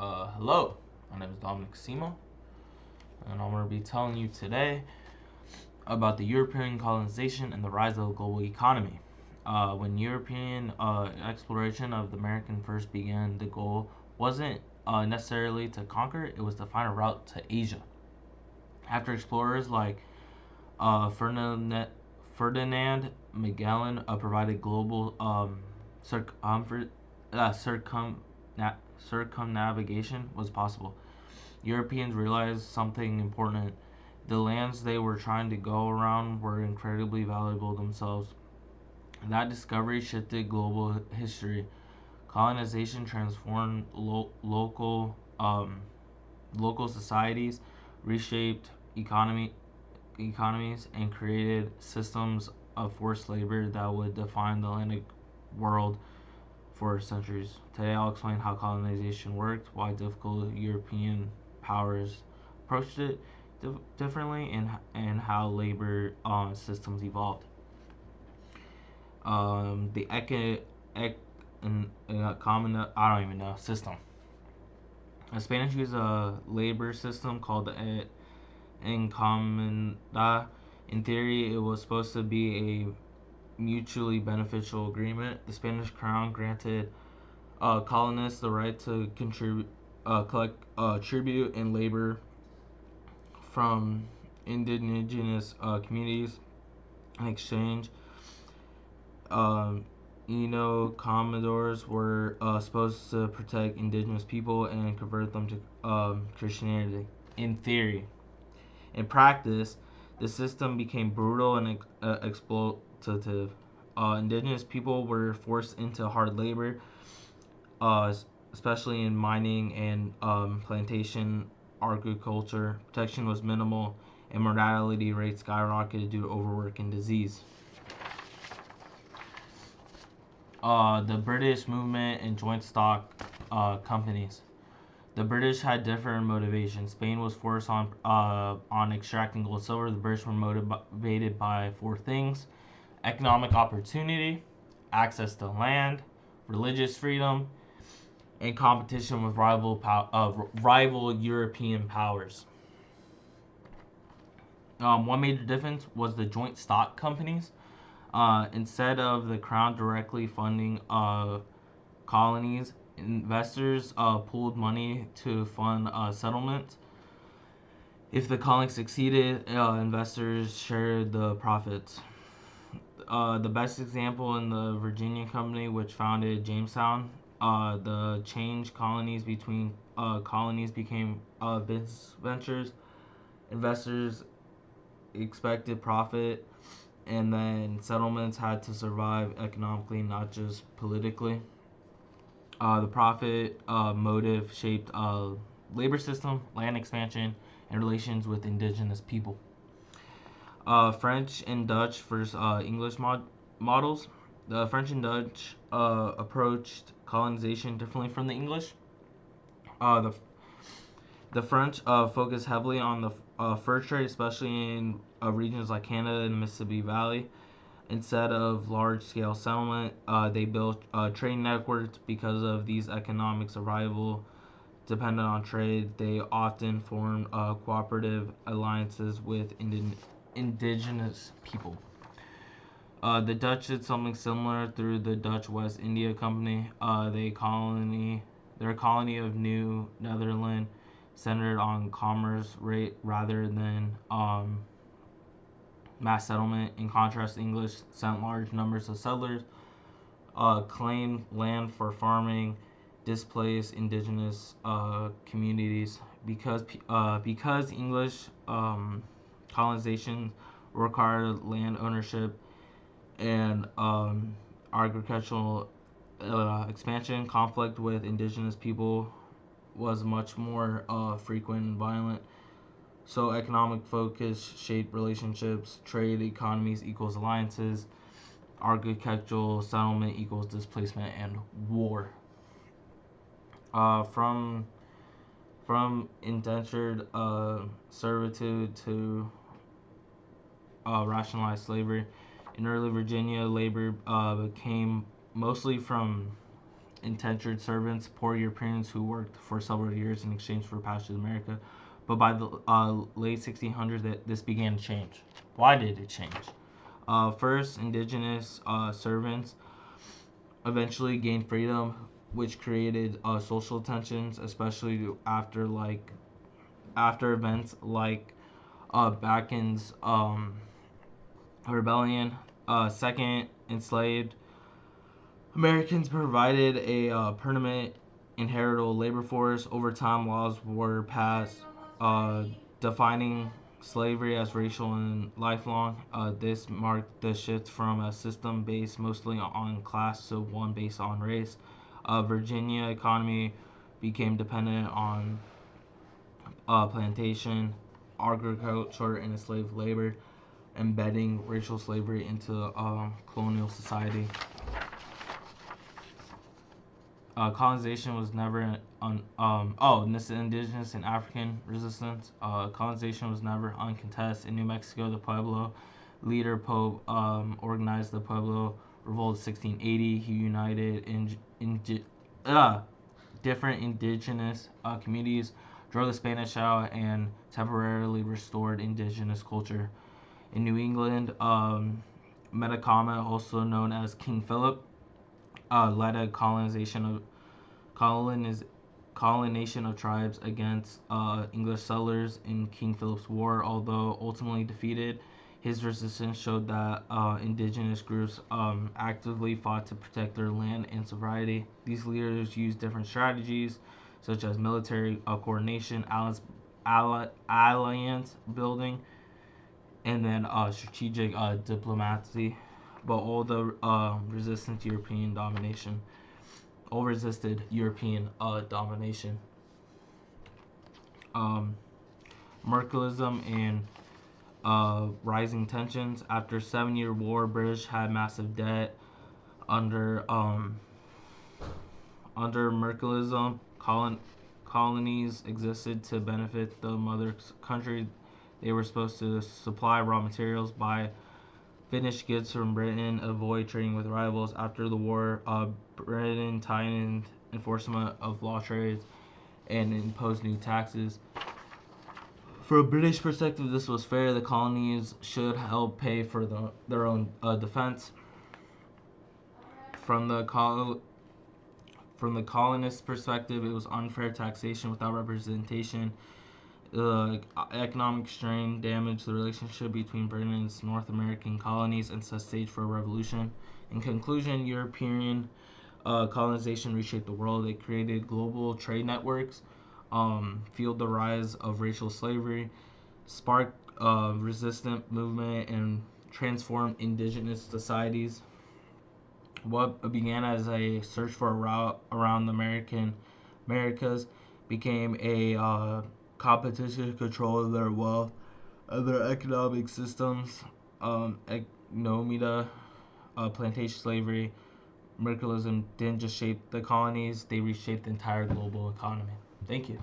Hello, my name is Dominic Simo, and I'm going to be telling you today about the European colonization and the rise of the global economy. When European exploration of the American first began, the goal wasn't necessarily to conquer, it was to find a route to Asia. After explorers like Ferdinand Magellan provided global circumnavigation was possible, Europeans realized something important. The lands they were trying to go around were incredibly valuable themselves. That discovery shifted global history. Colonization transformed local societies, reshaped economies, and created systems of forced labor that would define the Atlantic world for centuries. Today, I'll explain how colonization worked, why difficult European powers approached it differently, and how labor systems evolved. The common, I don't even know, system. The Spanish used a labor system called the encomenda. In theory, it was supposed to be a mutually beneficial agreement. The Spanish crown granted colonists the right to collect tribute and labor from indigenous communities in exchange. Um, Commodores were supposed to protect indigenous people and convert them to Christianity. In theory, in practice, the system became brutal and exploitative. Indigenous people were forced into hard labor, uh, especially in mining and plantation agriculture. Protection was minimal, and mortality rates skyrocketed due to overwork and disease. The British movement and joint stock companies. The British had different motivations. Spain was forced on extracting gold and silver. The British were motivated by four things: economic opportunity, access to land, religious freedom, and competition with rival European powers. One major difference was the joint stock companies. Instead of the crown directly funding colonies, investors pooled money to fund settlements. If the colony succeeded, investors shared the profits. The best example in the Virginia Company, which founded Jamestown, the change colonies between colonies became business ventures. Investors expected profit, and then settlements had to survive economically, not just politically. The profit motive shaped labor system, land expansion, and relations with indigenous people. French and Dutch versus English models. The French and Dutch approached colonization differently from the English. Uh, the the French focused heavily on the fur trade, especially in regions like Canada and the Mississippi Valley. Instead of large scale settlement, they built trade networks. Because of these economic survival dependent on trade, they often formed cooperative alliances with indigenous people. The Dutch did something similar through the Dutch West India Company. Their colony of New Netherland centered on commerce rate rather than mass settlement. In contrast, the English sent large numbers of settlers, claimed land for farming, displaced indigenous communities. Because English colonization required land ownership and agricultural expansion, conflict with indigenous people was much more frequent and violent. So economic focus shaped relationships, trade economies equals alliances, agricultural settlement equals displacement and war. Uh, from from indentured servitude to rationalized slavery. In early Virginia, labor came mostly from indentured servants, poor Europeans who worked for several years in exchange for passage to America. But by the late 1600s, this began to change. Why did it change? First, indigenous servants eventually gained freedom, which created social tensions, especially after events like Backen's rebellion. Second, enslaved Americans provided a permanent inheritable labor force. Over time, laws were passed defining slavery as racial and lifelong. This marked the shift from a system based mostly on class to one based on race. Virginia economy became dependent on plantation, agriculture, and enslaved labor, embedding racial slavery into colonial society. Colonization was never this indigenous and African resistance. Colonization was never uncontested. In New Mexico, the Pueblo leader Pope organized the Pueblo Revolt of 1680. He united different indigenous communities, drove the Spanish out, and temporarily restored indigenous culture. In New England, Metacama, also known as King Philip, led a colonization of tribes against English settlers in King Philip's War. Although ultimately defeated, his resistance showed that indigenous groups actively fought to protect their land and sovereignty. These leaders used different strategies, such as military coordination, alliance building, and then strategic diplomacy, but all the resistance European domination. All resisted European domination. Mercantilism and rising tensions. After 7-year war, British had massive debt. Under mercantilism, colonies existed to benefit the mother country. They were supposed to supply raw materials, buy finished goods from Britain, avoid trading with rivals. After the war, Britain tightened enforcement of law trades and imposed new taxes. From a British perspective, this was fair. The colonies should help pay for their own defense. From the colonist perspective, it was unfair taxation without representation. The economic strain damaged the relationship between Britain and its North American colonies and set stage for a revolution. In conclusion, European colonization reshaped the world. It created global trade networks, fueled the rise of racial slavery, sparked resistant movement, and transformed indigenous societies. What began as a search for a route around the Americas became a competition to control their wealth and their economic systems. Economia, plantation slavery, mercantilism didn't just shape the colonies, they reshaped the entire global economy. Thank you.